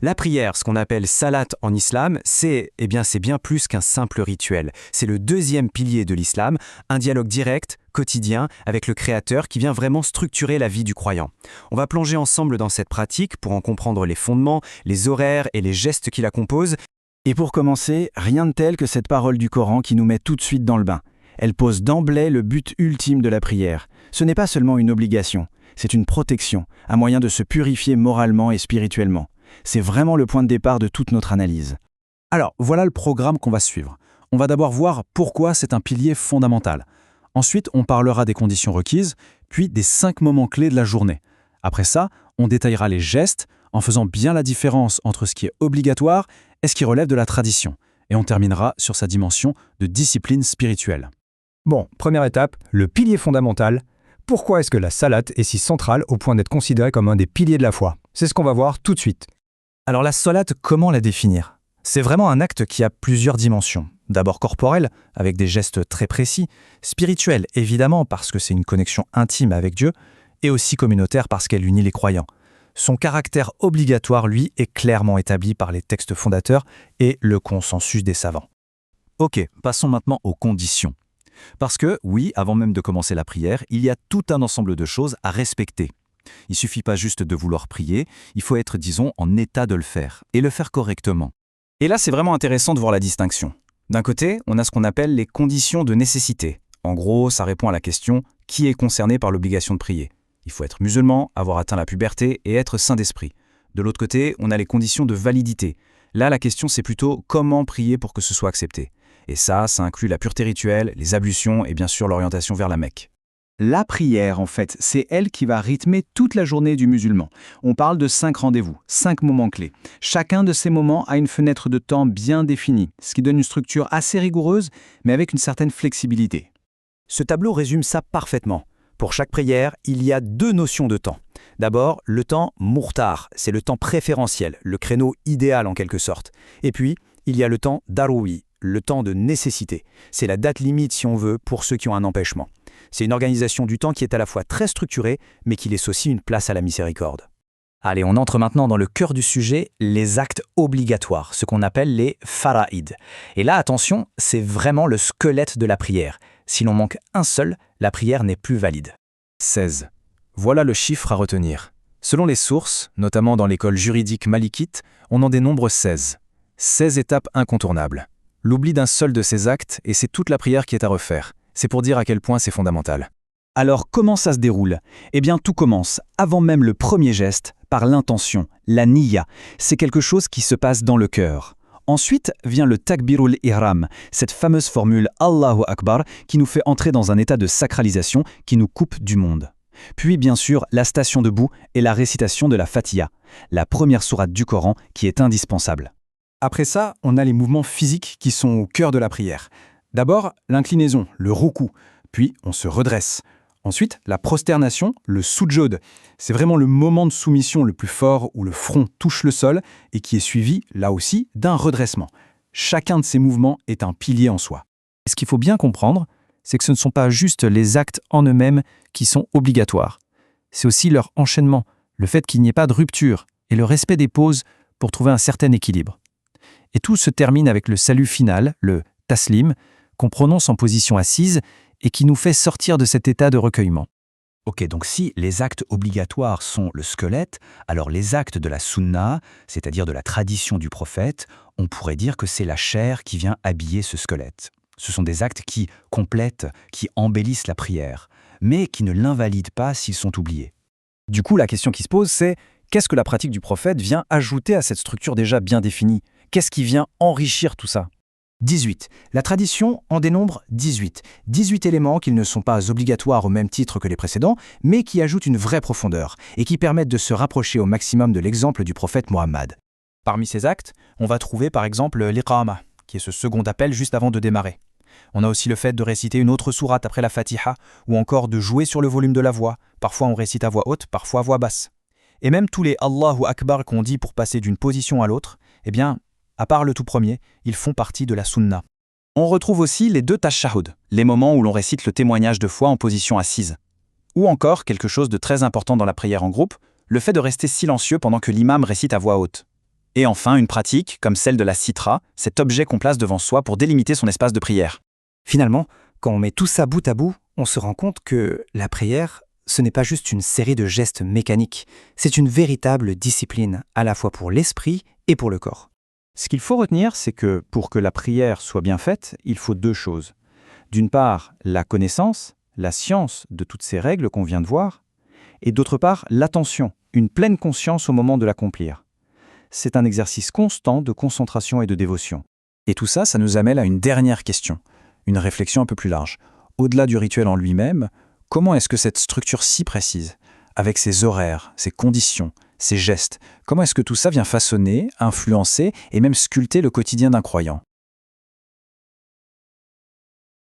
La prière, ce qu'on appelle salat en islam, c'est bien plus qu'un simple rituel. C'est le deuxième pilier de l'islam, un dialogue direct, quotidien, avec le Créateur qui vient vraiment structurer la vie du croyant. On va plonger ensemble dans cette pratique pour en comprendre les fondements, les horaires et les gestes qui la composent. Et pour commencer, rien de tel que cette parole du Coran qui nous met tout de suite dans le bain. Elle pose d'emblée le but ultime de la prière. Ce n'est pas seulement une obligation, c'est une protection, un moyen de se purifier moralement et spirituellement. C'est vraiment le point de départ de toute notre analyse. Alors, voilà le programme qu'on va suivre. On va d'abord voir pourquoi c'est un pilier fondamental. Ensuite, on parlera des conditions requises, puis des 5 moments clés de la journée. Après ça, on détaillera les gestes en faisant bien la différence entre ce qui est obligatoire et ce qui relève de la tradition. Et on terminera sur sa dimension de discipline spirituelle. Bon, première étape, le pilier fondamental. Pourquoi est-ce que la salat est si centrale au point d'être considérée comme un des piliers de la foi? C'est ce qu'on va voir tout de suite. Alors la salat, comment la définir? C'est vraiment un acte qui a plusieurs dimensions. D'abord corporel, avec des gestes très précis, spirituel, évidemment, parce que c'est une connexion intime avec Dieu, et aussi communautaire parce qu'elle unit les croyants. Son caractère obligatoire, lui, est clairement établi par les textes fondateurs et le consensus des savants. Ok, passons maintenant aux conditions. Parce que, oui, avant même de commencer la prière, il y a tout un ensemble de choses à respecter. Il ne suffit pas juste de vouloir prier, il faut être, disons, en état de le faire, et le faire correctement. Et là, c'est vraiment intéressant de voir la distinction. D'un côté, on a ce qu'on appelle les conditions de nécessité. En gros, ça répond à la question « qui est concerné par l'obligation de prier ?» Il faut être musulman, avoir atteint la puberté et être saint d'esprit. De l'autre côté, on a les conditions de validité. Là, la question, c'est plutôt comment prier pour que ce soit accepté. Et ça inclut la pureté rituelle, les ablutions et bien sûr l'orientation vers la Mecque. La prière, en fait, c'est elle qui va rythmer toute la journée du musulman. On parle de 5 rendez-vous, 5 moments clés. Chacun de ces moments a une fenêtre de temps bien définie, ce qui donne une structure assez rigoureuse, mais avec une certaine flexibilité. Ce tableau résume ça parfaitement. Pour chaque prière, il y a 2 notions de temps. D'abord, le temps mourtar, c'est le temps préférentiel, le créneau idéal en quelque sorte. Et puis, il y a le temps daroui, le temps de nécessité. C'est la date limite, si on veut, pour ceux qui ont un empêchement. C'est une organisation du temps qui est à la fois très structurée, mais qui laisse aussi une place à la miséricorde. Allez, on entre maintenant dans le cœur du sujet, les actes obligatoires, ce qu'on appelle les fara'id. Et là, attention, c'est vraiment le squelette de la prière. Si l'on manque un seul, la prière n'est plus valide. 16. Voilà le chiffre à retenir. Selon les sources, notamment dans l'école juridique malikite, on en dénombre 16. 16 étapes incontournables. L'oubli d'un seul de ces actes, et c'est toute la prière qui est à refaire. C'est pour dire à quel point c'est fondamental. Alors, comment ça se déroule? Eh bien, tout commence, avant même le premier geste, par l'intention, la niyya. C'est quelque chose qui se passe dans le cœur. Ensuite vient le takbirul ihram, cette fameuse formule Allahu Akbar qui nous fait entrer dans un état de sacralisation qui nous coupe du monde. Puis, bien sûr, la station debout et la récitation de la Fatiha, la première sourate du Coran qui est indispensable. Après ça, on a les mouvements physiques qui sont au cœur de la prière. D'abord, l'inclinaison, le ruku, puis on se redresse. Ensuite, la prosternation, le soujud. C'est vraiment le moment de soumission le plus fort où le front touche le sol et qui est suivi, là aussi, d'un redressement. Chacun de ces mouvements est un pilier en soi. Ce qu'il faut bien comprendre, c'est que ce ne sont pas juste les actes en eux-mêmes qui sont obligatoires. C'est aussi leur enchaînement, le fait qu'il n'y ait pas de rupture et le respect des pauses pour trouver un certain équilibre. Et tout se termine avec le salut final, le taslim, qu'on prononce en position assise et qui nous fait sortir de cet état de recueillement. Ok, donc si les actes obligatoires sont le squelette, alors les actes de la sunna, c'est-à-dire de la tradition du prophète, on pourrait dire que c'est la chair qui vient habiller ce squelette. Ce sont des actes qui complètent, qui embellissent la prière, mais qui ne l'invalident pas s'ils sont oubliés. Du coup, la question qui se pose, c'est qu'est-ce que la pratique du prophète vient ajouter à cette structure déjà bien définie? Qu'est-ce qui vient enrichir tout ça? 18. La tradition en dénombre 18. 18 éléments qui ne sont pas obligatoires au même titre que les précédents, mais qui ajoutent une vraie profondeur et qui permettent de se rapprocher au maximum de l'exemple du prophète Mohammed. Parmi ces actes, on va trouver par exemple l'iqama, qui est ce second appel juste avant de démarrer. On a aussi le fait de réciter une autre sourate après la Fatiha, ou encore de jouer sur le volume de la voix. Parfois on récite à voix haute, parfois à voix basse. Et même tous les Allahu Akbar qu'on dit pour passer d'une position à l'autre, eh bien, à part le tout premier, ils font partie de la sunna. On retrouve aussi les 2 tashahhud, les moments où l'on récite le témoignage de foi en position assise. Ou encore, quelque chose de très important dans la prière en groupe, le fait de rester silencieux pendant que l'imam récite à voix haute. Et enfin, une pratique, comme celle de la citra, cet objet qu'on place devant soi pour délimiter son espace de prière. Finalement, quand on met tout ça bout à bout, on se rend compte que la prière, ce n'est pas juste une série de gestes mécaniques, c'est une véritable discipline, à la fois pour l'esprit et pour le corps. Ce qu'il faut retenir, c'est que pour que la prière soit bien faite, il faut deux choses. D'une part, la connaissance, la science de toutes ces règles qu'on vient de voir, et d'autre part, l'attention, une pleine conscience au moment de l'accomplir. C'est un exercice constant de concentration et de dévotion. Et tout ça, ça nous amène à une dernière question, une réflexion un peu plus large. Au-delà du rituel en lui-même, comment est-ce que cette structure si précise, avec ses horaires, ses conditions, ses gestes, comment est-ce que tout ça vient façonner, influencer et même sculpter le quotidien d'un croyant ?